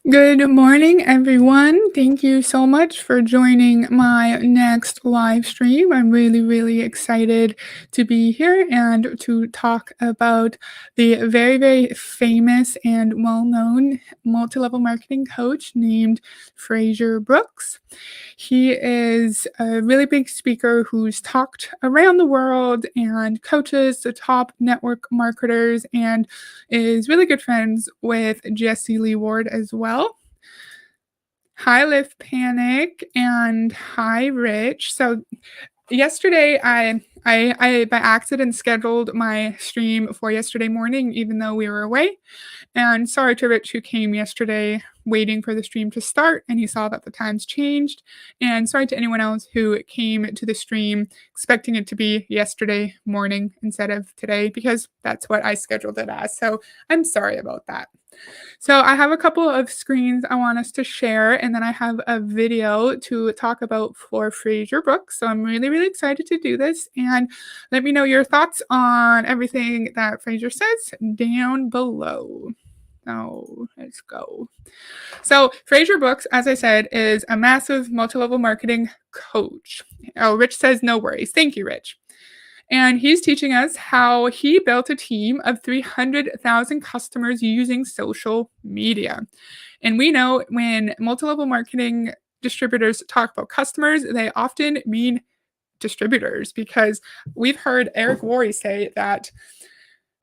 Good morning, everyone. Thank you so much for joining my next live stream. I'm really, really excited to be here and to talk about the very, very famous and well known multi level marketing coach named Frazer Brooks. He is a really big speaker who's talked around the world and coaches the top network marketers and is really good friends with Jesse Lee Ward as well. Hi, Lift Panic, and hi, Rich. So yesterday, I by accident scheduled my stream for yesterday morning, even though we were away. And sorry to Rich, who came yesterday waiting for the stream to start, and he saw that the times changed. And sorry to anyone else who came to the stream expecting it to be yesterday morning instead of today, because that's what I scheduled it as. So I'm sorry about that. So I have a couple of screens I want us to share, and then I have a video to talk about for Fraser Brooks. So I'm really, really excited to do this. And let me know your thoughts on everything that Fraser says down below. Oh, let's go. So Fraser Brooks, as I said, is a massive multi-level marketing coach. Oh, Rich says no worries. Thank you, Rich. And he's teaching us how he built a team of 300,000 customers using social media. And we know when multi-level marketing distributors talk about customers, they often mean distributors, because we've heard Eric Worre say that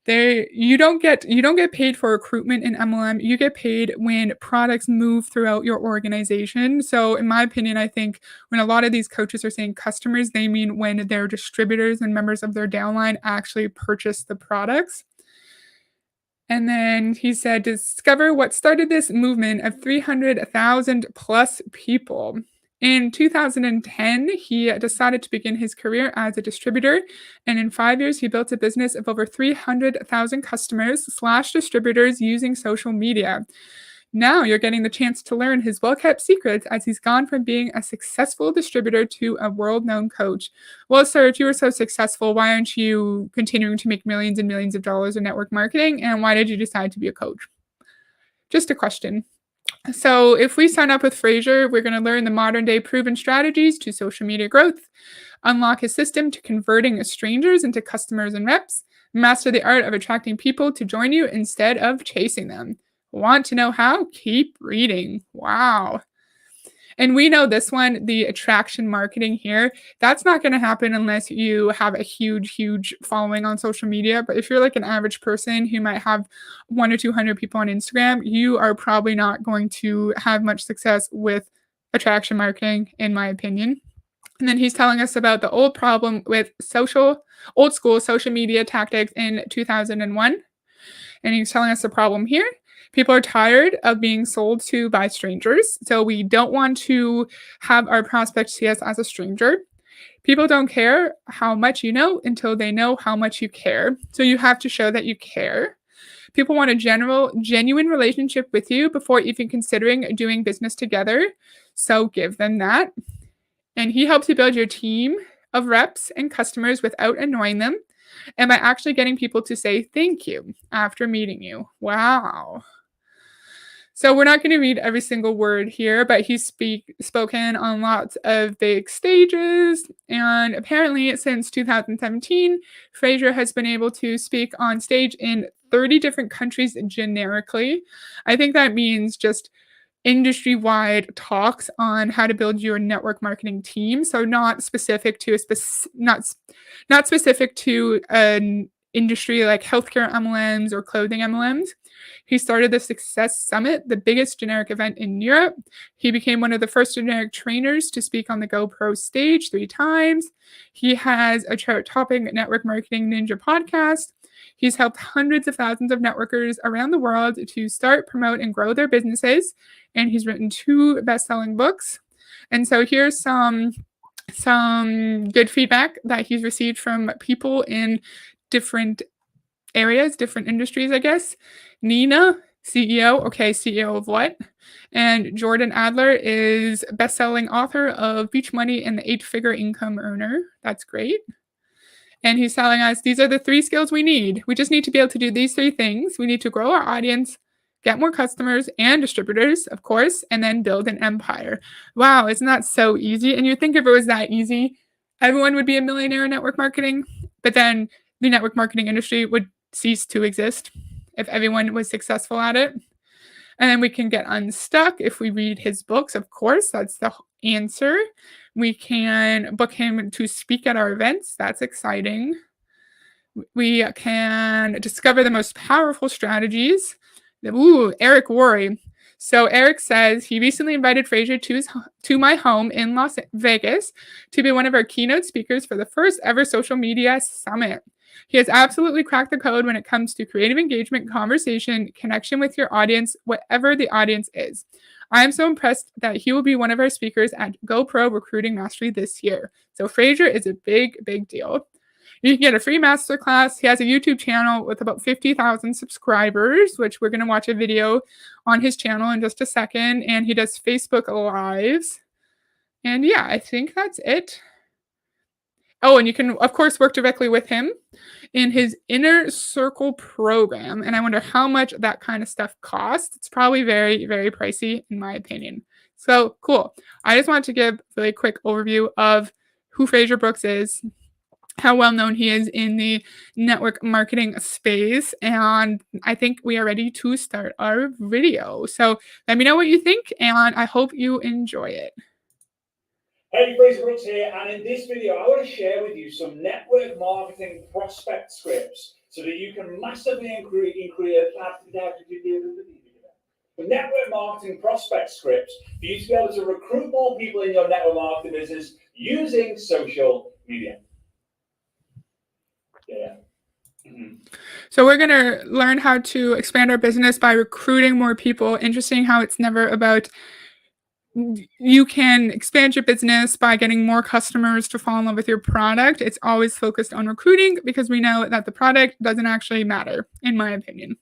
you don't get paid for recruitment in MLM. You get paid when products move throughout your organization. So in my opinion, I think when a lot of these coaches are saying customers, they mean when their distributors and members of their downline actually purchase the products. And then he said, discover what started this movement of 300,000 plus people. In 2010, he decided to begin his career as a distributor, and in 5 years, he built a business of over 300,000 customers/distributors using social media. Now you're getting the chance to learn his well-kept secrets as he's gone from being a successful distributor to a world-known coach. Well, sir, if you were so successful, why aren't you continuing to make millions and millions of dollars in network marketing? And why did you decide to be a coach? Just a question. So, if we sign up with Fraser, we're going to learn the modern day proven strategies to social media growth, unlock his system to converting strangers into customers and reps, master the art of attracting people to join you instead of chasing them. Want to know how? Keep reading. Wow. And we know this one, the attraction marketing here, that's not going to happen unless you have a huge, huge following on social media. But if you're like an average person who might have 1 or 200 people on Instagram, you are probably not going to have much success with attraction marketing, in my opinion. And then he's telling us about the old problem with old school social media tactics in 2001. And he's telling us the problem here. People are tired of being sold to by strangers. So we don't want to have our prospects see us as a stranger. People don't care how much you know until they know how much you care. So you have to show that you care. People want a genuine relationship with you before even considering doing business together. So give them that. And he helps you build your team of reps and customers without annoying them, and by actually getting people to say thank you after meeting you. Wow. So we're not going to read every single word here, but he's spoken on lots of big stages. And apparently, since 2017, Fraser has been able to speak on stage in 30 different countries generically. I think that means just industry-wide talks on how to build your network marketing team. So not specific to not specific to an industry like healthcare MLMs or clothing MLMs. He started the Success Summit, the biggest generic event in Europe. He became one of the first generic trainers to speak on the GoPro stage 3 times. He has a chart-topping network marketing ninja podcast. He's helped hundreds of thousands of networkers around the world to start, promote, and grow their businesses. And he's written 2 best-selling books. And so here's some good feedback that he's received from people in different areas, different industries, I guess. Nina, CEO. Okay, CEO of what? And Jordan Adler is best-selling author of Beach Money and the 8-Figure Income Earner. That's great. And he's telling us these are the 3 skills we need. We just need to be able to do these 3 things. We need to grow our audience, get more customers and distributors, of course, and then build an empire. Wow, isn't that so easy? And you think if it was that easy, everyone would be a millionaire in network marketing, but then the network marketing industry would cease to exist if everyone was successful at it. And then we can get unstuck if we read his books, of course. That's the answer. We can book him to speak at our events. That's exciting. We can discover the most powerful strategies. Ooh, Eric Worre. So Eric says he recently invited Frazer to my home in Las Vegas to be one of our keynote speakers for the first ever social media summit. He has absolutely cracked the code when it comes to creative engagement, conversation, connection with your audience, whatever the audience is. I am so impressed that he will be one of our speakers at GoPro Recruiting Mastery this year. So Frazer is a big, big deal. You can get a free masterclass. He has a YouTube channel with about 50,000 subscribers, which we're going to watch a video on his channel in just a second. And he does Facebook Lives. And yeah, I think that's it. Oh, and you can, of course, work directly with him in his Inner Circle program. And I wonder how much that kind of stuff costs. It's probably very, very pricey, in my opinion. So cool. I just wanted to give a really quick overview of who Frazer Brooks is, how well known he is in the network marketing space. And I think we are ready to start our video. So let me know what you think, and I hope you enjoy it. Hey, Frazer Brooks here, and in this video, I want to share with you some network marketing prospect scripts so that you can massively increase network marketing prospect scripts for you to be able to recruit more people in your network marketing business using social media. Yeah. So we're going to learn how to expand our business by recruiting more people. Interesting how it's never about you can expand your business by getting more customers to fall in love with your product. It's always focused on recruiting because we know that the product doesn't actually matter, in my opinion.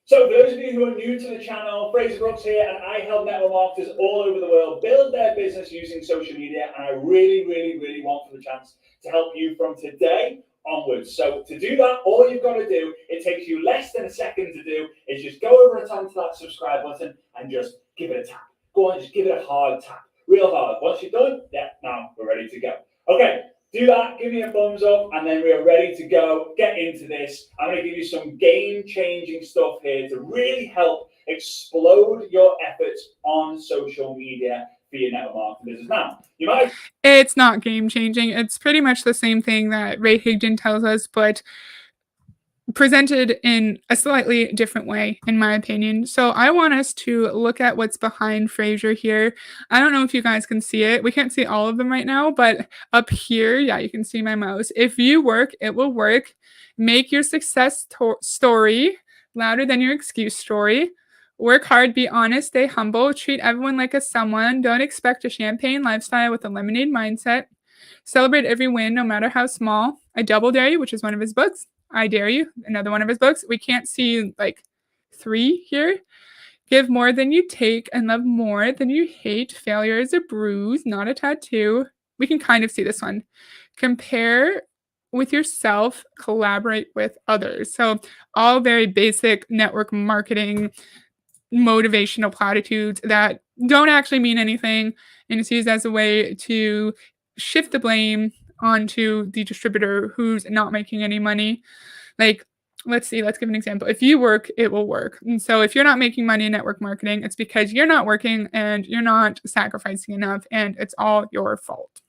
So for those of you who are new to the channel, Frazer Brooks here, and I help network marketers all over the world build their business using social media, and I really, really, really want for the chance to help you from today onwards. So to do that, all you've got to do, it takes you less than a second to do, is just go over and onto that subscribe button and just give it a tap. Go on, just give it a hard tap, real hard. Once you're done, yeah, now we're ready to go. Okay. Do that, give me a thumbs up, and then we are ready to go, get into this. I'm going to give you some game-changing stuff here to really help explode your efforts on social media for your network marketing business. Now, you might... It's not game-changing. It's pretty much the same thing that Ray Higdon tells us, but presented in a slightly different way, in my opinion. So I want us to look at what's behind Frazer here. I don't know if you guys can see it. We can't see all of them right now, but up here, yeah, you can see my mouse. If you work, it will work. Make your success story louder than your excuse story. Work hard, be honest, stay humble, treat everyone like a someone. Don't expect a champagne lifestyle with a lemonade mindset. Celebrate every win, no matter how small. I Double Dare You, which is one of his books. I Dare You, another one of his books. We can't see like 3 here. Give more than you take and love more than you hate. Failure is a bruise, not a tattoo. We can kind of see this one. Compare with yourself, collaborate with others. So all very basic network marketing, motivational platitudes that don't actually mean anything, and it's used as a way to shift the blame onto the distributor who's not making any money. Like, let's give an example. If you work, it will work. And so if you're not making money in network marketing, it's because you're not working and you're not sacrificing enough, and it's all your fault.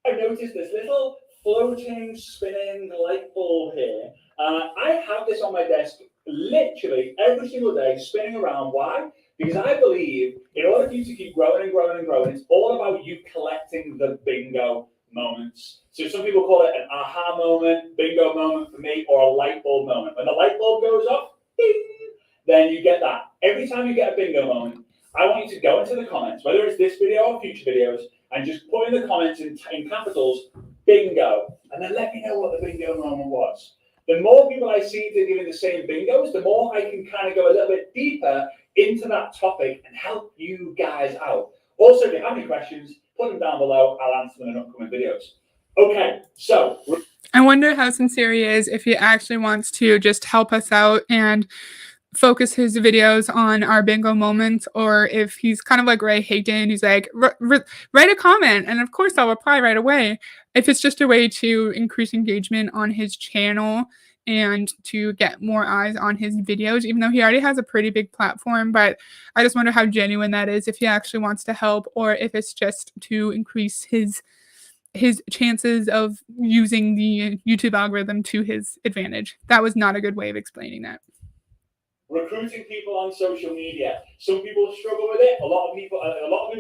I noticed this little floating, spinning light bulb here. I have this on my desk literally every single day, spinning around. Why? Because I believe in order for you to keep growing and growing and growing, it's all about you collecting the bingo moments. So some people call it an aha moment, bingo moment for me, or a light bulb moment. When the light bulb goes off, ding, then you get that. Every time you get a bingo moment, I want you to go into the comments, whether it's this video or future videos, and just put in the comments in capitals, bingo, and then let me know what the bingo moment was. The more people I see that are giving the same bingos, the more I can kind of go a little bit deeper into that topic and help you guys out. Also, if you have any questions, put them down below. I'll answer them in upcoming videos. Okay, so... I wonder how sincere he is if he actually wants to just help us out and focus his videos on our bingo moments, or if he's kind of like Ray Hayden, he's like, write a comment, and of course I'll reply right away. If it's just a way to increase engagement on his channel and to get more eyes on his videos, even though he already has a pretty big platform. But I just wonder how genuine that is, if he actually wants to help, or if it's just to increase his chances of using the YouTube algorithm to his advantage. That was not a good way of explaining that. Recruiting people on social media. Some people struggle with it. A lot of people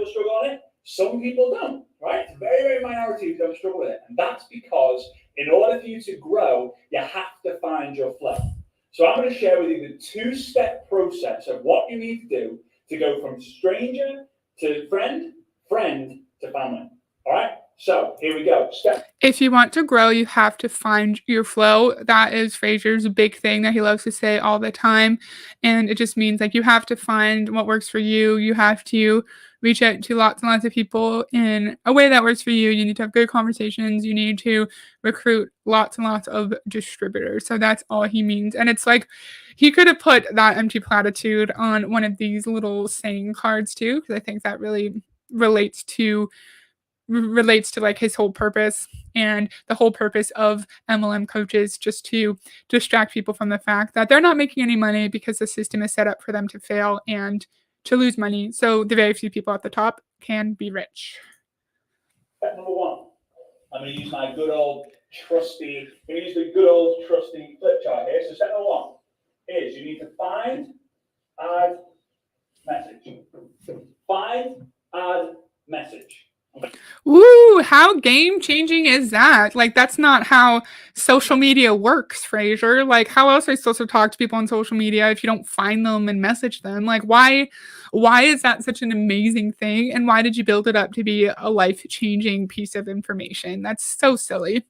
struggle on it. Some people don't. Right? It's a very, very minority who don't struggle with it, and that's because in order for you to grow, you have to find your flow. So I'm going to share with you the two-step process of what you need to do to go from stranger to friend, friend to family. All right. So here we go. If you want to grow, you have to find your flow. That is Frazer's big thing that he loves to say all the time. And it just means like you have to find what works for you. You have to reach out to lots and lots of people in a way that works for you. You need to have good conversations. You need to recruit lots and lots of distributors. So that's all he means. And it's like he could have put that empty platitude on one of these little saying cards too, because I think that really relates to like his whole purpose, and the whole purpose of MLM coaches, just to distract people from the fact that they're not making any money because the system is set up for them to fail and to lose money. So the very few people at the top can be rich. Step number one, I'm going to use my good old trusty flip chart here. So step number one is you need to find, add, message. Find, add, message. Ooh, how game changing is that? Like, that's not how social media works, Frazer. Like, how else are you supposed to talk to people on social media if you don't find them and message them? Like, why is that such an amazing thing? And why did you build it up to be a life changing piece of information? That's so silly.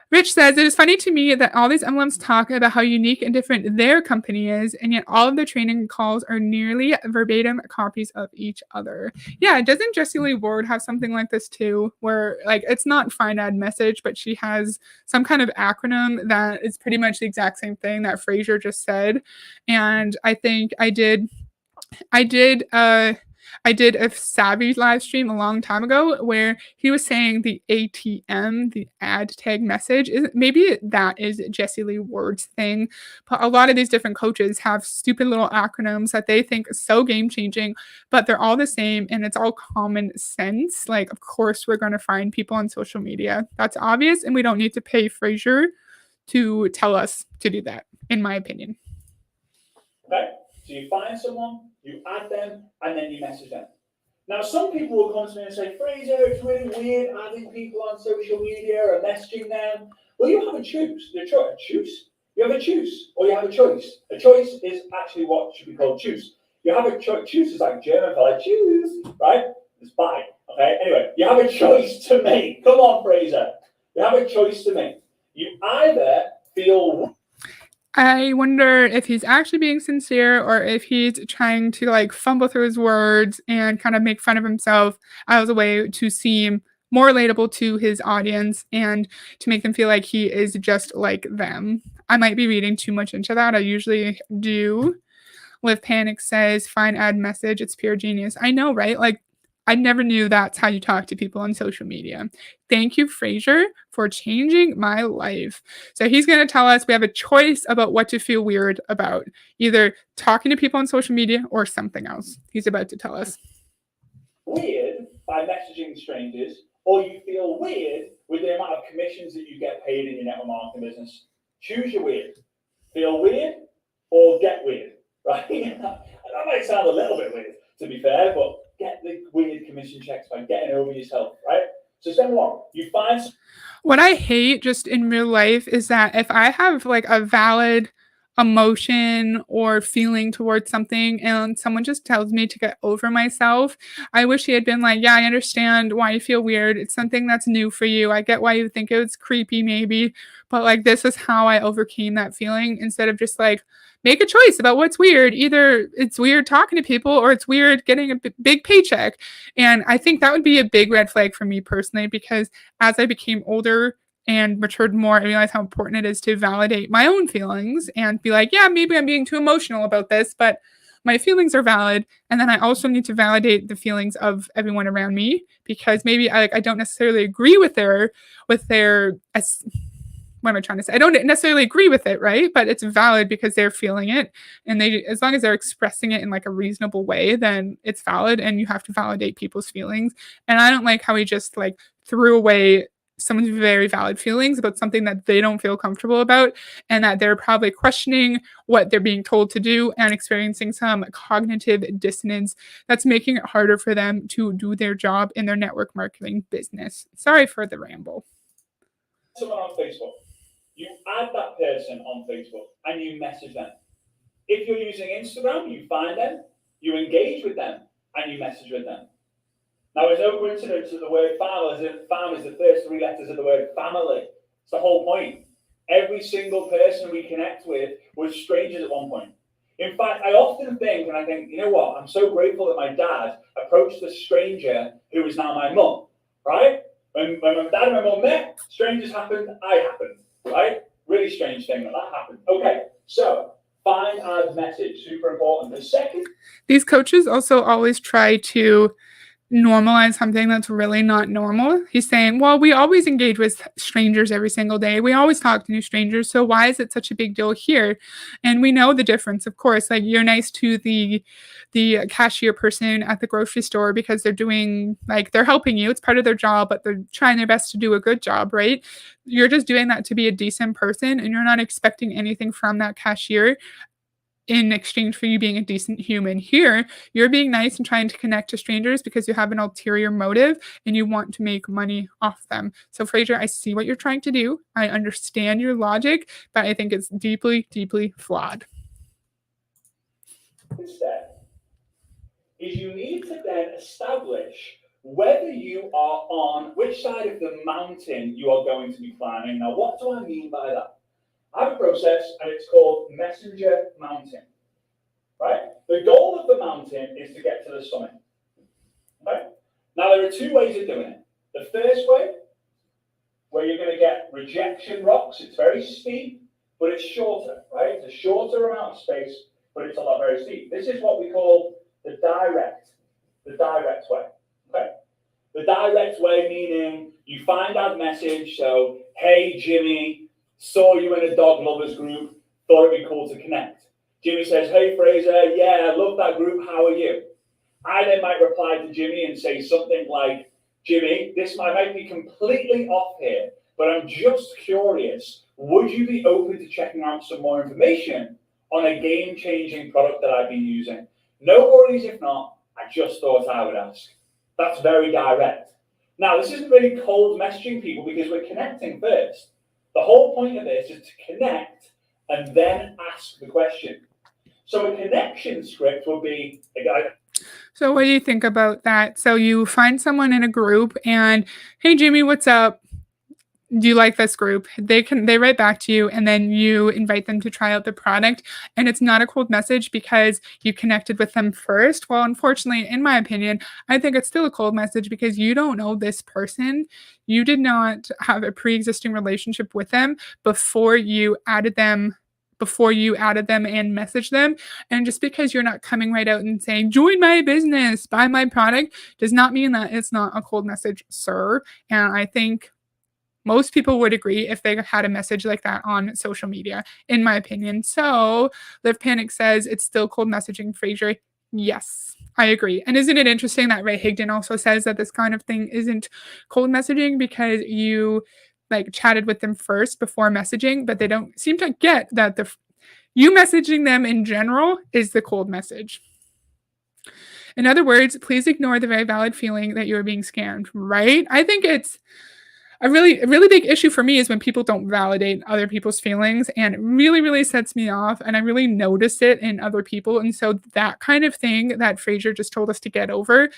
Rich says, it is funny to me that all these MLMs talk about how unique and different their company is, and yet all of their training calls are nearly verbatim copies of each other. Yeah, doesn't Jessie Lee Ward have something like this too, where like it's not find ad message, but she has some kind of acronym that is pretty much the exact same thing that Frazer just said. And I think I did a Savvy live stream a long time ago where he was saying the ATM, the ad tag message, maybe that is Jessie Lee Ward's thing. But a lot of these different coaches have stupid little acronyms that they think is so game changing, but they're all the same and it's all common sense. Like, of course, we're going to find people on social media. That's obvious, and we don't need to pay Frazer to tell us to do that, in my opinion. Okay, so you find someone, you add them, and then you message them. Now, some people will come to me and say, Frazer, it's really weird adding people on social media or messaging them. Well, you have a choose. You have a choose, or you have a choice. A choice is actually what should be called choose. You have a choice. Choose is like German for like choose, right? It's buy. Okay. Anyway, you have a choice to make. Come on, Frazer. You have a choice to make. You either feel. I wonder if he's actually being sincere or if he's trying to like fumble through his words and kind of make fun of himself as a way to seem more relatable to his audience and to make them feel like he is just like them. I might be reading too much into that. I usually do. Liv Panic says, find ad message. It's pure genius. I know, right? Like, I never knew that's how you talk to people on social media. Thank you, Frazer, for changing my life. So he's going to tell us we have a choice about what to feel weird about, either talking to people on social media or something else. He's about to tell us. Weird by messaging strangers, or you feel weird with the amount of commissions that you get paid in your network marketing business. Choose your weird. Feel weird or get weird, right? That might sound a little bit weird, to be fair, but get the weird commission checks by getting over yourself, right? So step one, you find. What I hate just in real life is that if I have like a valid emotion or feeling towards something and someone just tells me to get over myself, I wish he had been like, yeah, I understand why you feel weird. It's something that's new for you. I get why you think it was creepy maybe, but like this is how I overcame that feeling, instead of just like make a choice about what's weird. Either it's weird talking to people or it's weird getting a big paycheck. And I think that would be a big red flag for me personally, because as I became older and matured more, I realized how important it is to validate my own feelings and be like, yeah, maybe I'm being too emotional about this, but my feelings are valid. And then I also need to validate the feelings of everyone around me, because maybe I don't necessarily agree with their what am I trying to say? I don't necessarily agree with it, right? But it's valid because they're feeling it, and they, as long as they're expressing it in like a reasonable way, then it's valid. And you have to validate people's feelings. And I don't like how he just like threw away someone's very valid feelings about something that they don't feel comfortable about, and that they're probably questioning what they're being told to do and experiencing some cognitive dissonance that's making it harder for them to do their job in their network marketing business. Sorry for the ramble. Someone on Facebook, you add that person on Facebook and you message them. If you're using Instagram, you find them, you engage with them, and you message with them. Now, there's no coincidence that the word farm is the first three letters of the word family. It's the whole point. Every single person we connect with was strangers at one point. In fact, I often think, and I think, you know what, I'm so grateful that my dad approached a stranger who is now my mum, right? When my dad and my mum met, strangers happened, I happened, right? Really strange thing that happened. Okay, so find add message, super important. The second, these coaches also always try to normalize something that's really not normal. He's saying, well, we always engage with strangers every single day. We always talk to new strangers. So why is it such a big deal here? And we know the difference, of course. Like, you're nice to the cashier person at the grocery store because they're doing, like, they're helping you. It's part of their job, but they're trying their best to do a good job, right? You're just doing that to be a decent person, and you're not expecting anything from that cashier in exchange for you being a decent human. Here, you're being nice and trying to connect to strangers because you have an ulterior motive and you want to make money off them. So, Frazer, I see what you're trying to do. I understand your logic, but I think it's deeply, deeply flawed. step is you need to then establish whether you are on which side of the mountain you are going to be climbing. Now, what do I mean by that? I have a process, and it's called Messenger Mountain, right? The goal of the mountain is to get to the summit, okay? Now, there are two ways of doing it. The first way, where you're going to get rejection rocks, it's very steep, but it's shorter, right? It's a shorter amount of space, but it's a lot very steep. This is what we call the direct way, okay? The direct way meaning you find that message, so, hey, Jimmy, saw you in a dog lovers group, thought it'd be cool to connect. Jimmy says, hey, Frazer, yeah, love that group, how are you? I then might reply to Jimmy and say something like, Jimmy, this might be completely off here, but I'm just curious, would you be open to checking out some more information on a game-changing product that I've been using? No worries if not, I just thought I would ask. That's very direct. Now, this isn't really cold messaging people because we're connecting first. The whole point of this is to connect and then ask the question. So a connection script will be a guy. So what do you think about that? So you find someone in a group and, hey, Jimmy, what's up? Do you like this group? They write back to you, and then you invite them to try out the product. And it's not a cold message because you connected with them first. Well, unfortunately, in my opinion, I think it's still a cold message because you don't know this person. You did not have a pre-existing relationship with them before you added them and messaged them. And just because you're not coming right out and saying, join my business, buy my product, does not mean that it's not a cold message, sir. And I think most people would agree if they had a message like that on social media, in my opinion. So Live Panic says it's still cold messaging, Frazer. Yes, I agree. And isn't it interesting that Ray Higdon also says that this kind of thing isn't cold messaging because you like chatted with them first before messaging, but they don't seem to get that you messaging them in general is the cold message. In other words, please ignore the very valid feeling that you're being scammed, right? I think it's a really big issue for me is when people don't validate other people's feelings, and it really, really sets me off, and I really notice it in other people. And so that kind of thing that Frazer just told us to get over,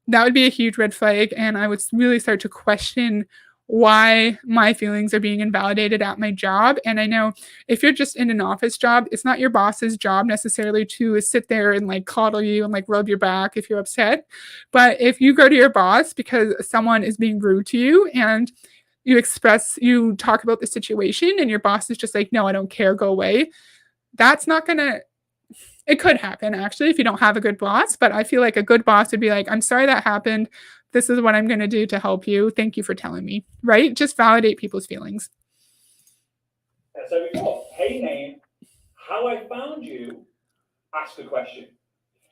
that would be a huge red flag, and I would really start to question why my feelings are being invalidated at my job. And I know if you're just in an office job, it's not your boss's job necessarily to sit there and like coddle you and like rub your back if you're upset. But if you go to your boss because someone is being rude to you and you talk about the situation and your boss is just like, no, I don't care, go away. That's not gonna, it could happen actually if you don't have a good boss, but I feel like a good boss would be like, I'm sorry that happened. This is what I'm going to do to help you. Thank you for telling me, right? Just validate people's feelings. So we got, hey name, how I found you, ask a question.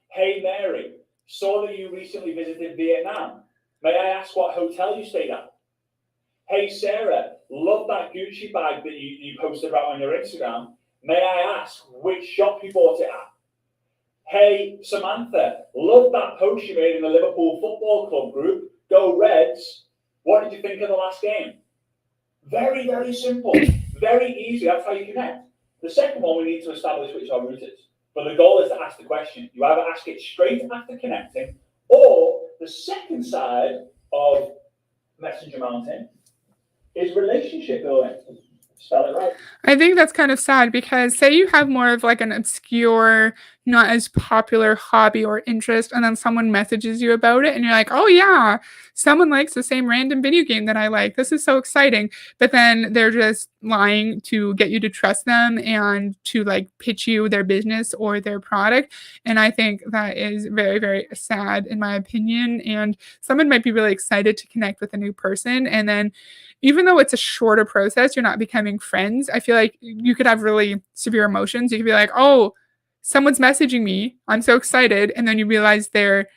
Hey Mary, saw that you recently visited Vietnam. May I ask what hotel you stayed at? Hey Sarah, love that Gucci bag that you posted about on your Instagram. May I ask which shop you bought it at? Hey Samantha, love that post you made in the Liverpool Football Club group. Go Reds. What did you think of the last game? Very, very simple. Very easy. That's how you connect. The second one, we need to establish which our route is. But the goal is to ask the question. You either ask it straight after connecting, or the second side of Messenger Mountain is relationship building. Spell it right. I think that's kind of sad because say you have more of like an obscure, not as popular hobby or interest, and then someone messages you about it, and you're like, oh yeah, someone likes the same random video game that I like. This is so exciting. But then they're just lying to get you to trust them and to like pitch you their business or their product. And I think that is very, very sad in my opinion. And someone might be really excited to connect with a new person. And then even though it's a shorter process, you're not becoming friends. I feel like you could have really severe emotions. You could be like, oh, someone's messaging me. I'm so excited. And then you realize they're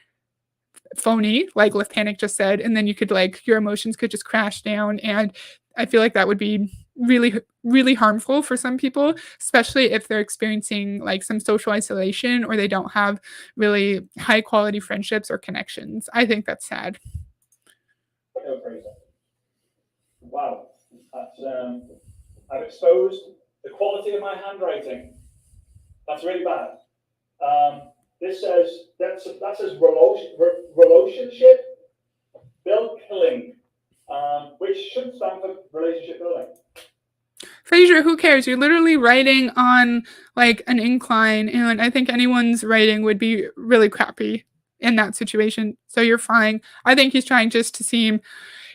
phony, like Lift Panic just said. And then you could like, your emotions could just crash down. And I feel like that would be really, really harmful for some people, especially if they're experiencing like some social isolation or they don't have really high quality friendships or connections. I think that's sad. Wow, that's, I've exposed the quality of my handwriting. That's really bad. This says that says relationship building, which should stand for relationship building. Frazer, who cares? You're literally writing on like an incline, and I think anyone's writing would be really crappy in that situation. So you're fine. I think he's trying just to seem.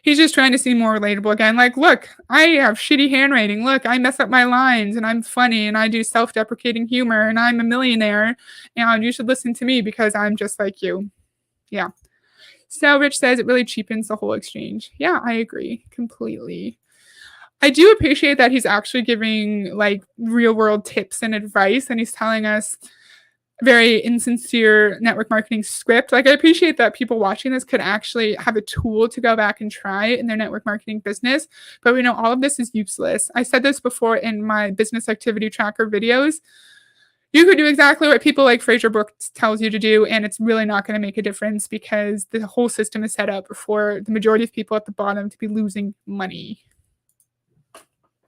He's just trying to seem more relatable again. Like, look, I have shitty handwriting. Look, I mess up my lines and I'm funny and I do self-deprecating humor and I'm a millionaire and you should listen to me because I'm just like you. Yeah. So Rich says it really cheapens the whole exchange. Yeah, I agree completely. I do appreciate that he's actually giving like real world tips and advice and he's telling us very insincere network marketing script. Like I appreciate that people watching this could actually have a tool to go back and try in their network marketing business, but we know all of this is useless. I said this before in my business activity tracker videos. You could do exactly what people like Fraser Brooks tells you to do, and it's really not going to make a difference because the whole system is set up for the majority of people at the bottom to be losing money.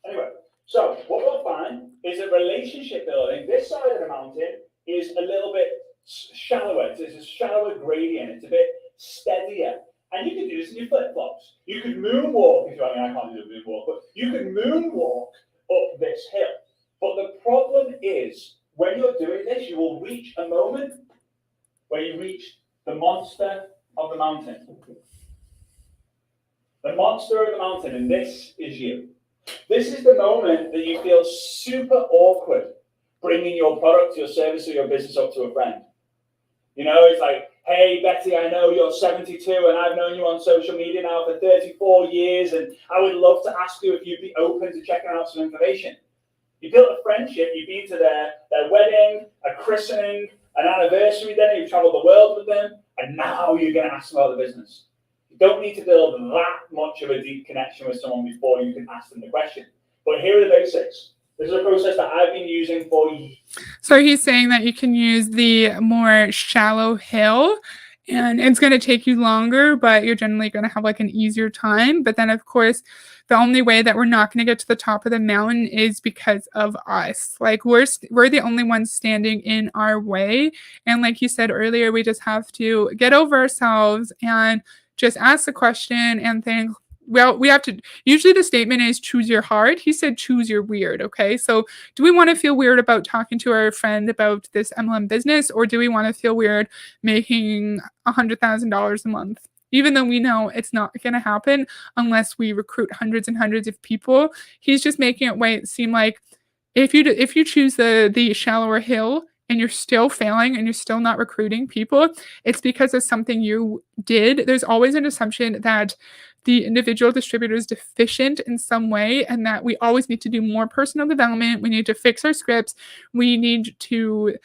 Anyway, so what we'll find is that relationship building, this side of the mountain, is a little bit shallower. It's a shallower gradient. It's a bit steadier. And you can do this in your flip-flops. You could moonwalk, if you I can't do a moonwalk, but you could moonwalk up this hill. But the problem is, when you're doing this, you will reach a moment where you reach the monster of the mountain. The monster of the mountain, and this is you. This is the moment that you feel super awkward bringing your product, your service, or your business up to a friend. You know, it's like, hey, Betty, I know you're 72 and I've known you on social media now for 34 years and I would love to ask you if you'd be open to checking out some information. You built a friendship, you've been to their wedding, a christening, an anniversary dinner, you've traveled the world with them, and now you're going to ask them about the business. You don't need to build that much of a deep connection with someone before you can ask them the question. But here are the basics. This is a process that I've been using for years. So he's saying that you can use the more shallow hill and it's going to take you longer, but you're generally going to have like an easier time. But then, of course, the only way that we're not going to get to the top of the mountain is because of us. Like we're the only ones standing in our way. And like you said earlier, we just have to get over ourselves and just ask the question and think, well, we have to, usually the statement is choose your heart. He said, choose your weird. Okay. So do we want to feel weird about talking to our friend about this MLM business, or do we want to feel weird making $100,000 a month? even though we know it's not going to happen unless we recruit hundreds and hundreds of people. He's just making it seem like if you choose the shallower hill and you're still failing and you're still not recruiting people, it's because of something you did. There's always an assumption that the individual distributor is deficient in some way and that we always need to do more personal development. We need to fix our scripts. We need to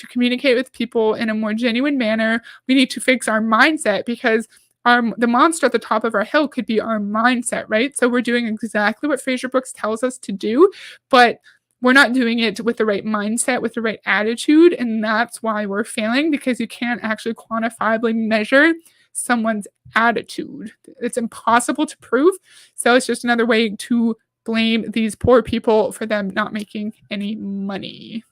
communicate with people in a more genuine manner. We need to fix our mindset because the monster at the top of our hill could be our mindset, right? So we're doing exactly what Fraser Brooks tells us to do, but we're not doing it with the right mindset, with the right attitude. And that's why we're failing, because you can't actually quantifiably measure someone's attitude. It's impossible to prove. So it's just another way to blame these poor people for them not making any money.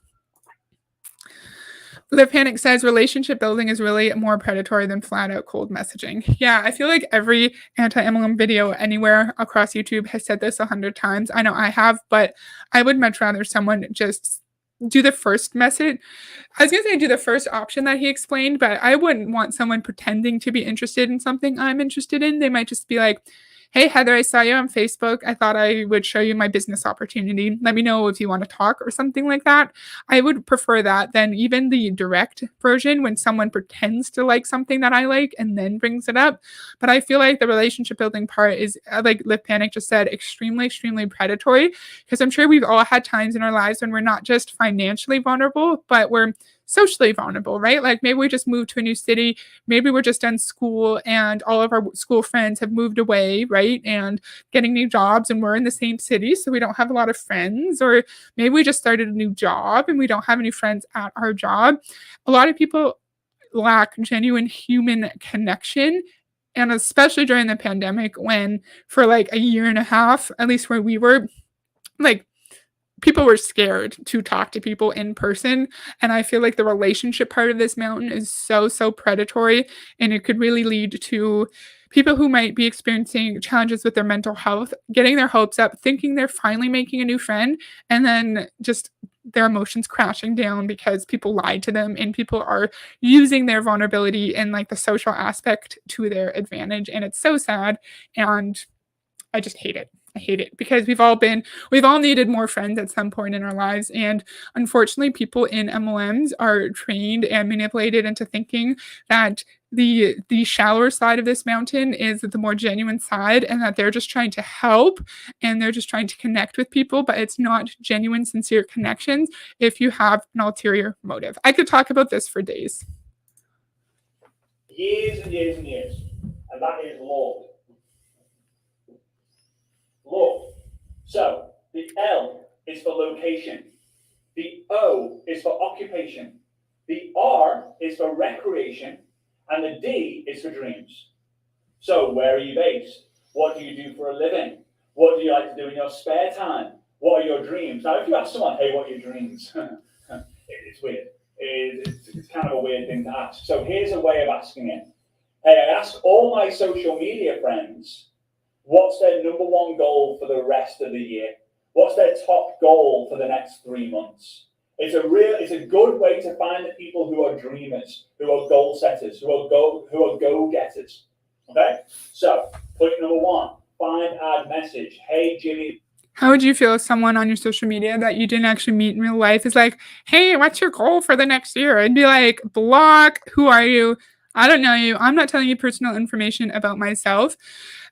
Live Panic says relationship building is really more predatory than flat out cold messaging. Yeah, I feel like every anti-MLM video anywhere across YouTube has said this 100 times. I know I have, but I would much rather someone just do the first message. I was going to say do the first option that he explained, but I wouldn't want someone pretending to be interested in something I'm interested in. They might just be like, hey, Heather, I saw you on Facebook. I thought I would show you my business opportunity. Let me know if you want to talk or something like that. I would prefer that than even the direct version when someone pretends to like something that I like and then brings it up. But I feel like the relationship building part is, like Live Panic just said, extremely, extremely predatory, because I'm sure we've all had times in our lives when we're not just financially vulnerable, but we're socially vulnerable, right? Like maybe we just moved to a new city, maybe we're just done school and all of our school friends have moved away, right? And getting new jobs and we're in the same city, so we don't have a lot of friends, or maybe we just started a new job and we don't have any friends at our job. A lot of people lack genuine human connection. And especially during the pandemic, when for like a year and a half, at least where we were, like people were scared to talk to people in person. And I feel like the relationship part of this mountain is so, so predatory. And it could really lead to people who might be experiencing challenges with their mental health, getting their hopes up, thinking they're finally making a new friend, and then just their emotions crashing down because people lied to them and people are using their vulnerability and like the social aspect to their advantage. And it's so sad. And I just hate it. I hate it because we've all needed more friends at some point in our lives. And unfortunately, people in MLMs are trained and manipulated into thinking that the shallower side of this mountain is the more genuine side, and that they're just trying to help and they're just trying to connect with people, but it's not genuine, sincere connections if you have an ulterior motive. I could talk about this for days. Years and years and years. And that is law. Law. So the L is for location. The O is for occupation. The R is for recreation. And the D is for dreams. So where are you based? What do you do for a living? What do you like to do in your spare time? What are your dreams? Now, if you ask someone, hey, what are your dreams? It's weird. It's kind of a weird thing to ask. So here's a way of asking it. Hey, I ask all my social media friends, what's their number one goal for the rest of the year? What's their top goal for the next 3 months? It's a good way to find the people who are dreamers, who are goal setters, who are go-getters. Okay? So, point number one, find add message. Hey, Jimmy. How would you feel if someone on your social media that you didn't actually meet in real life is like, hey, what's your goal for the next year? I'd be like, block, who are you? I don't know you. I'm not telling you personal information about myself.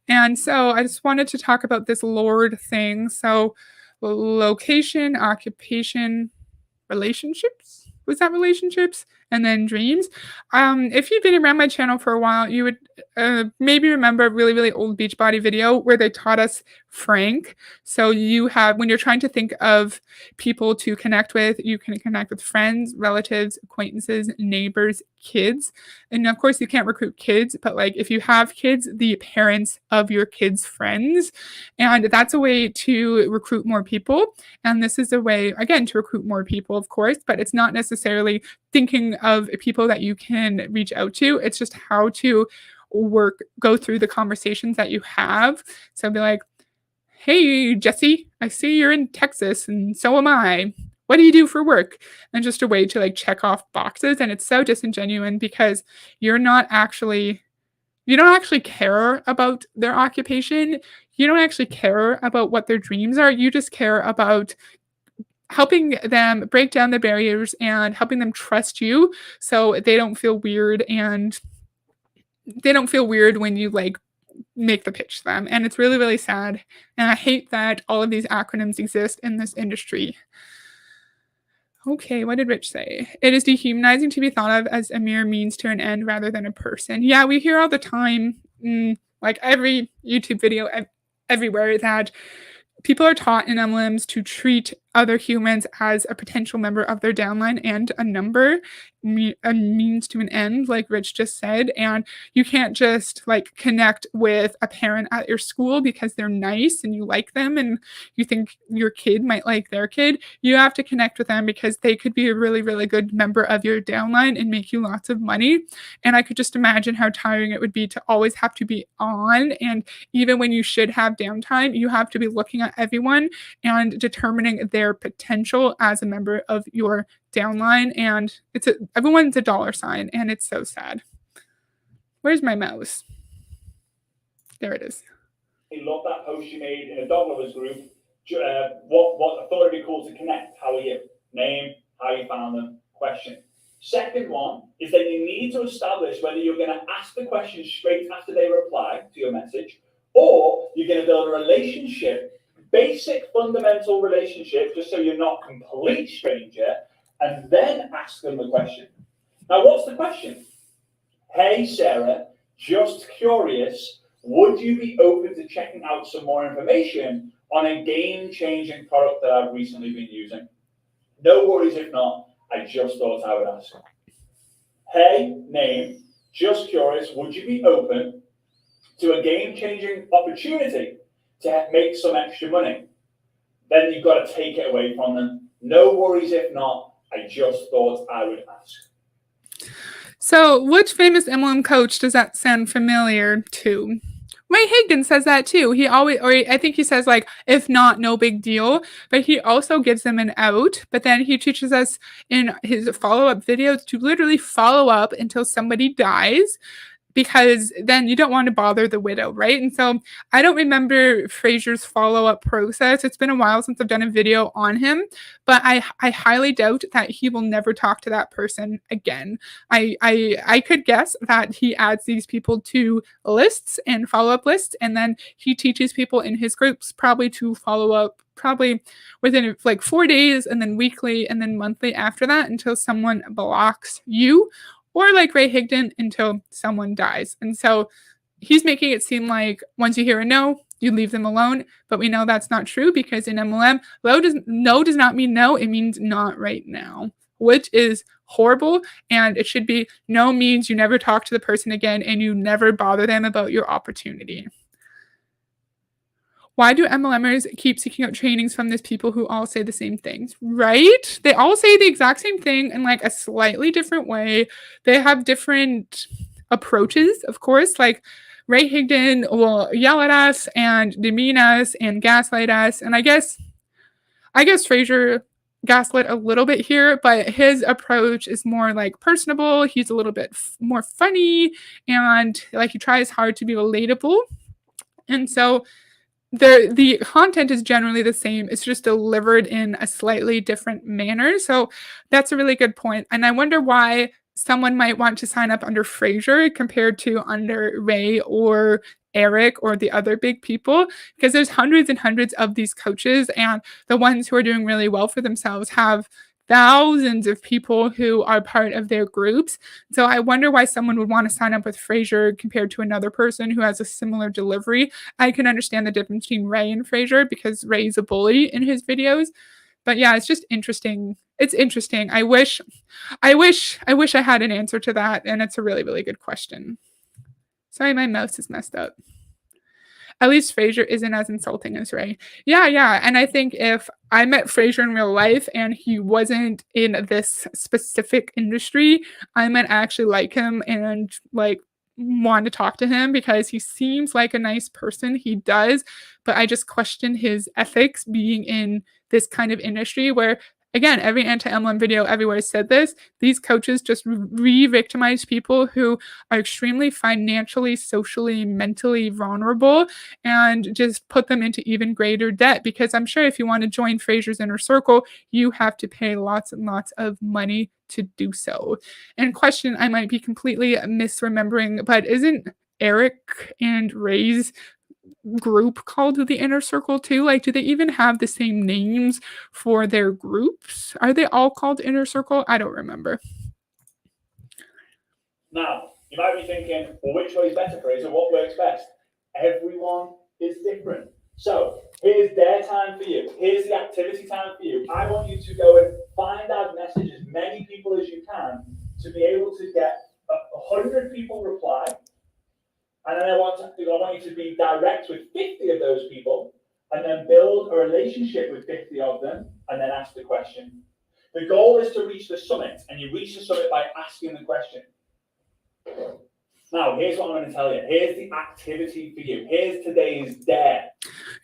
And so I just wanted to talk about this Lord thing. So location, occupation, relationships. Was that relationships? And then dreams. If you've been around my channel for a while, you would maybe remember a really, really old Beachbody video where they taught us Frank. So when you're trying to think of people to connect with, you can connect with friends, relatives, acquaintances, neighbors, kids. And of course, you can't recruit kids, but like if you have kids, the parents of your kids' friends. And that's a way to recruit more people. And this is a way, again, to recruit more people, of course, but it's not necessarily thinking of people that you can reach out to. It's just how to go through the conversations that you have. So be like, hey, Jesse, I see you're in Texas and so am I. What do you do for work? And just a way to like check off boxes. And it's so disingenuous because you're not actually you don't actually care about their occupation. You don't actually care about what their dreams are. You just care about helping them break down the barriers and helping them trust you so they don't feel weird and they don't feel weird when you like make the pitch to them. And it's really, really sad. And I hate that all of these acronyms exist in this industry. Okay, what did Rich say? It is dehumanizing to be thought of as a mere means to an end rather than a person. Yeah, we hear all the time, like every YouTube video, everywhere, that people are taught in MLMs to treat other humans as a potential member of their downline and a number, a means to an end, like Rich just said. And you can't just like connect with a parent at your school because they're nice and you like them and you think your kid might like their kid. You have to connect with them because they could be a really, really good member of your downline and make you lots of money. And I could just imagine how tiring it would be to always have to be on. And even when you should have downtime, you have to be looking at everyone and determining their potential as a member of your downline. And everyone's a dollar sign, and it's so sad. Where's my mouse? There it is. I love that post you made in a dog lovers group. What I thought it'd be cool to connect. How are you? Name, how you found them, question. Second one is that you need to establish whether you're going to ask the question straight after they reply to your message, or you're going to build a relationship, basic fundamental relationship, just so you're not a complete stranger, and then ask them the question. Now, what's the question? Hey, Sarah, just curious, would you be open to checking out some more information on a game-changing product that I've recently been using? No worries if not, I just thought I would ask. Hey, name, just curious, would you be open to a game-changing opportunity to make some extra money? Then you've got to take it away from them. No worries if not, I just thought I would ask. So, which famous MLM coach does that sound familiar to? Ray Higdon says that too. He always, or I think he says like, if not, no big deal. But he also gives them an out. But then he teaches us in his follow-up videos to literally follow up until somebody dies, because then you don't want to bother the widow, right? And so I don't remember Frazer's follow-up process. It's been a while since I've done a video on him, but I highly doubt that he will never talk to that person again. I could guess that he adds these people to lists and follow-up lists, and then he teaches people in his groups probably to follow up probably within like 4 days, and then weekly, and then monthly after that until someone blocks you, or like Ray Higdon, until someone dies. And so he's making it seem like once you hear a no, you leave them alone. But we know that's not true, because in MLM, no does not mean no. It means not right now, which is horrible. And it should be no means you never talk to the person again and you never bother them about your opportunity. Why do MLMers keep seeking out trainings from these people who all say the same things, right? They all say the exact same thing in like a slightly different way. They have different approaches, of course. Like Ray Higdon will yell at us and demean us and gaslight us. And I guess Frazer gaslit a little bit here, but his approach is more like personable. He's a little bit more funny, and like he tries hard to be relatable. And so the content is generally the same. It's just delivered in a slightly different manner. So that's a really good point. And I wonder why someone might want to sign up under Frazer compared to under Ray or Eric or the other big people, because there's hundreds and hundreds of these coaches, and the ones who are doing really well for themselves have thousands of people who are part of their groups. So I wonder why someone would want to sign up with Frazer compared to another person who has a similar delivery. I can understand the difference between Ray and Frazer because Ray's a bully in his videos. But yeah, it's just interesting. It's interesting. I wish I had an answer to that, and it's a really, really good question. Sorry, my mouse is messed up. At least Frazer isn't as insulting as Ray. Yeah. And I think if I met Frazer in real life and he wasn't in this specific industry, I might actually like him and like want to talk to him, because he seems like a nice person. He does, but I just question his ethics being in this kind of industry where again, every anti-MLM video everywhere said this. These coaches just re-victimize people who are extremely financially, socially, mentally vulnerable and just put them into even greater debt. Because I'm sure if you want to join Frazer's inner circle, you have to pay lots and lots of money to do so. And question, I might be completely misremembering, but isn't Eric and Ray's group called the inner circle too? Like, do they even have the same names for their groups? Are they all called inner circle? I don't remember. Now, you might be thinking, well, which way is better, Frazer? What works best? Everyone is different. So here's their time for you. Here's the activity time for you. I want you to go and find out, message as many people as you can to be able to get 100 people reply. And then I want you to be direct with 50 of those people, and then build a relationship with 50 of them, and then ask the question. The goal is to reach the summit, and you reach the summit by asking the question. Now, here's what I'm going to tell you. Here's the activity for you. Here's today's dare.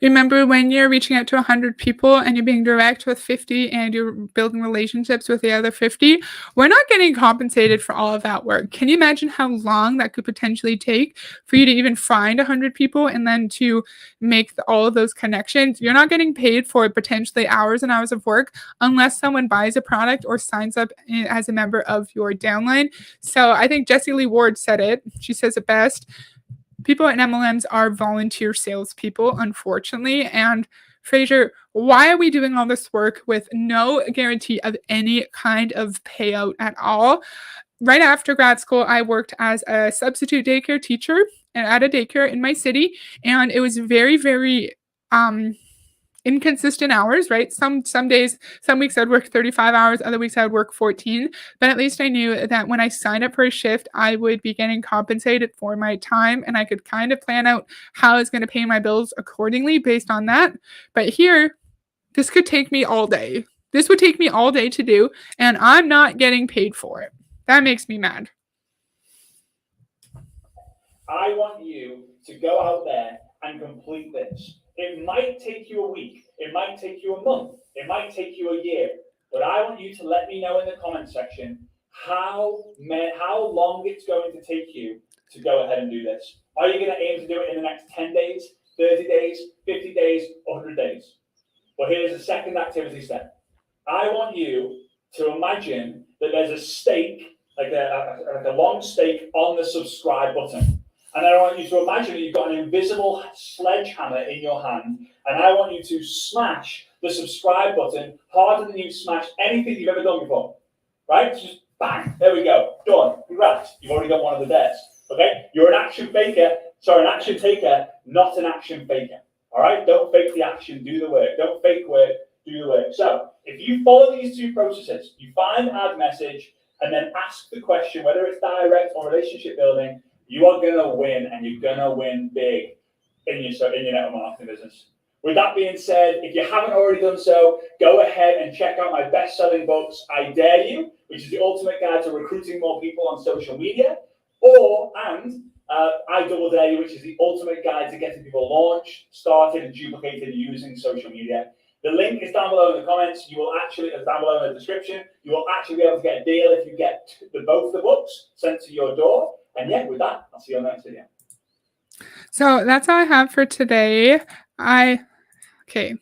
Remember when you're reaching out to 100 people and you're being direct with 50 and you're building relationships with the other 50? We're not getting compensated for all of that work. Can you imagine how long that could potentially take for you to even find 100 people and then to make all of those connections? You're not getting paid for potentially hours and hours of work unless someone buys a product or signs up as a member of your downline. So I think Jessie Lee Ward said it. She says it best. People at MLMs are volunteer salespeople, unfortunately. And Frazer, why are we doing all this work with no guarantee of any kind of payout at all? Right after grad school, I worked as a substitute daycare teacher at a daycare in my city, and it was very, very inconsistent hours, right? Some days, some weeks I'd work 35 hours, other weeks I would work 14. But at least I knew that when I signed up for a shift, I would be getting compensated for my time, and I could kind of plan out how I was going to pay my bills accordingly based on that. But here, this could take me all day. This would take me all day to do, and I'm not getting paid for it. That makes me mad. I want you to go out there and complete this. It might take you a week, it might take you a month, it might take you a year, but I want you to let me know in the comment section how long it's going to take you to go ahead and do this. Are you going to aim to do it in the next 10 days, 30 days, 50 days, 100 days? Well, here's the second activity step. I want you to imagine that there's a stake, like a long stake on the subscribe button. And then I want you to imagine that you've got an invisible sledgehammer in your hand, and I want you to smash the subscribe button harder than you've smashed anything you've ever done before. Right? Just bang. There we go. Done. Congrats. You've already done one of the dares. Okay? You're an action taker, not an action faker. All right? Don't fake the action. Do the work. Don't fake work. Do the work. So if you follow these two processes, you find, add message, and then ask the question, whether it's direct or relationship building, you are going to win, and you're going to win big in your network marketing business. With that being said, if you haven't already done so, go ahead and check out my best-selling books, I Dare You, which is the ultimate guide to recruiting more people on social media, I Double Dare You, which is the ultimate guide to getting people launched, started, and duplicated using social media. The link is down below in the comments. It's down below in the description. You will actually be able to get a deal if you get both the books sent to your door. And yeah, with that, I'll see you on the next video. So that's all I have for today. Okay.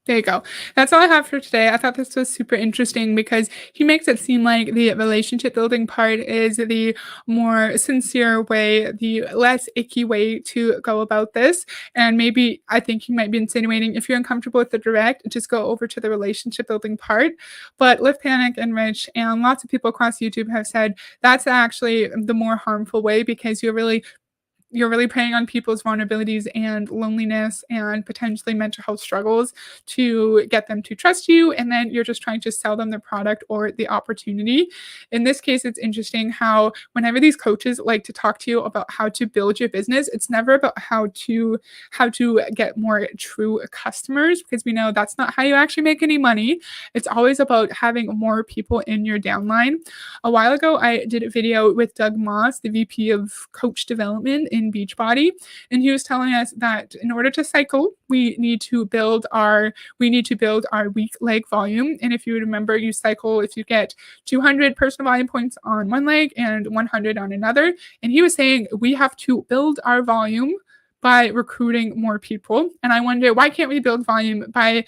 There you go. That's all I have for today. I thought this was super interesting because he makes it seem like the relationship building part is the more sincere way, the less icky way to go about this. And maybe I think he might be insinuating if you're uncomfortable with the direct, just go over to the relationship building part. But Lift Panic and Rich and lots of people across YouTube have said that's actually the more harmful way because you're really preying on people's vulnerabilities and loneliness and potentially mental health struggles to get them to trust you. And then you're just trying to sell them the product or the opportunity. In this case, it's interesting how whenever these coaches like to talk to you about how to build your business, it's never about how to get more true customers, because we know that's not how you actually make any money. It's always about having more people in your downline. A while ago, I did a video with Doug Moss, the VP of Coach Development in Beachbody, and he was telling us that in order to cycle, we need to build our weak leg volume. And if you remember, you cycle if you get 200 personal volume points on one leg and 100 on another. And he was saying we have to build our volume by recruiting more people. And I wonder, why can't we build volume by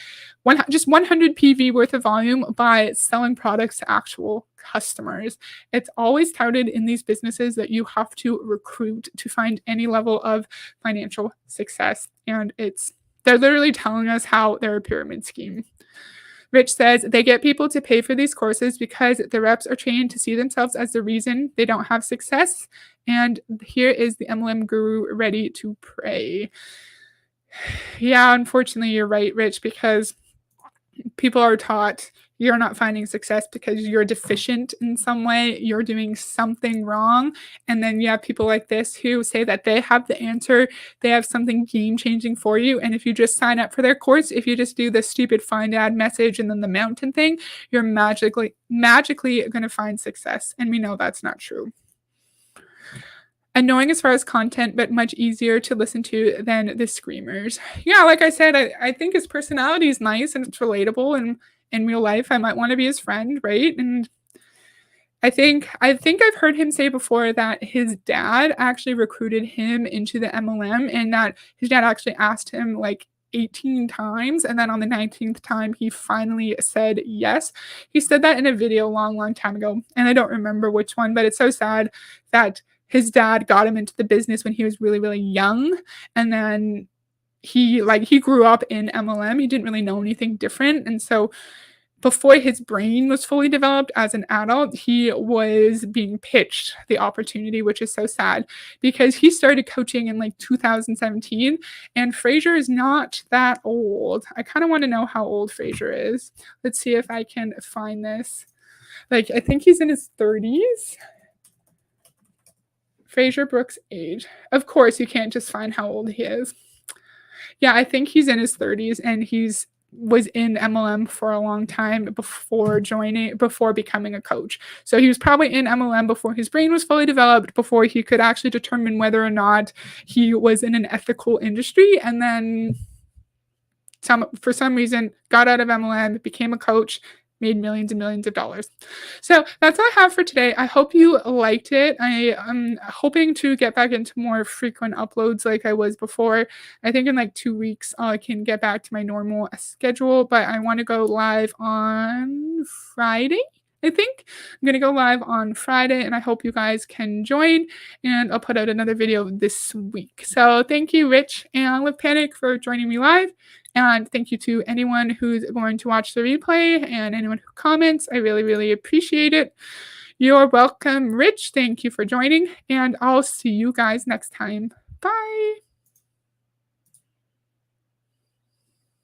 just 100 PV worth of volume by selling products to actual customers? It's always touted in these businesses that you have to recruit to find any level of financial success. And they're literally telling us how they're a pyramid scheme. Rich says they get people to pay for these courses because the reps are trained to see themselves as the reason they don't have success. And here is the MLM guru ready to pray. Yeah, unfortunately, you're right, Rich, because people are taught you're not finding success because you're deficient in some way, you're doing something wrong. And then you have people like this who say that they have the answer, they have something game changing for you. And if you just sign up for their course, if you just do the stupid find ad message and then the mountain thing, you're magically going to find success. And we know that's not true. Annoying as far as content, but much easier to listen to than the screamers. Yeah, like I said, I think his personality is nice and it's relatable, and in real life I might want to be his friend, right? And I think I've heard him say before that his dad actually recruited him into the MLM, and that his dad actually asked him like 18 times, and then on the 19th time he finally said yes. He said that in a video a long time ago, and I don't remember which one, but it's so sad that his dad got him into the business when he was really young, and then he grew up in MLM. He didn't really know anything different, and so before his brain was fully developed as an adult, he was being pitched the opportunity, which is so sad because he started coaching in like 2017, and Frazer is not that old. I kind of want to know how old Frazer is. Let's see if I can find this. Like, I think he's in his 30s. Frazer Brooks' age. Of course, you can't just find how old he is. Yeah, I think he's in his 30s, and was in MLM for a long time before becoming a coach. So he was probably in MLM before his brain was fully developed, before he could actually determine whether or not he was in an ethical industry, and then for some reason got out of MLM, became a coach, made millions and millions of dollars. So that's all I have for today. I hope you liked it. I am hoping to get back into more frequent uploads like I was before. I think in like 2 weeks I can get back to my normal schedule, but I want to go live on Friday. I think I'm going to go live on Friday, and I hope you guys can join, and I'll put out another video this week. So thank you, Rich and Live Panic, for joining me live. And thank you to anyone who's going to watch the replay and anyone who comments. I really appreciate it. You're welcome, Rich. Thank you for joining, and I'll see you guys next time. Bye.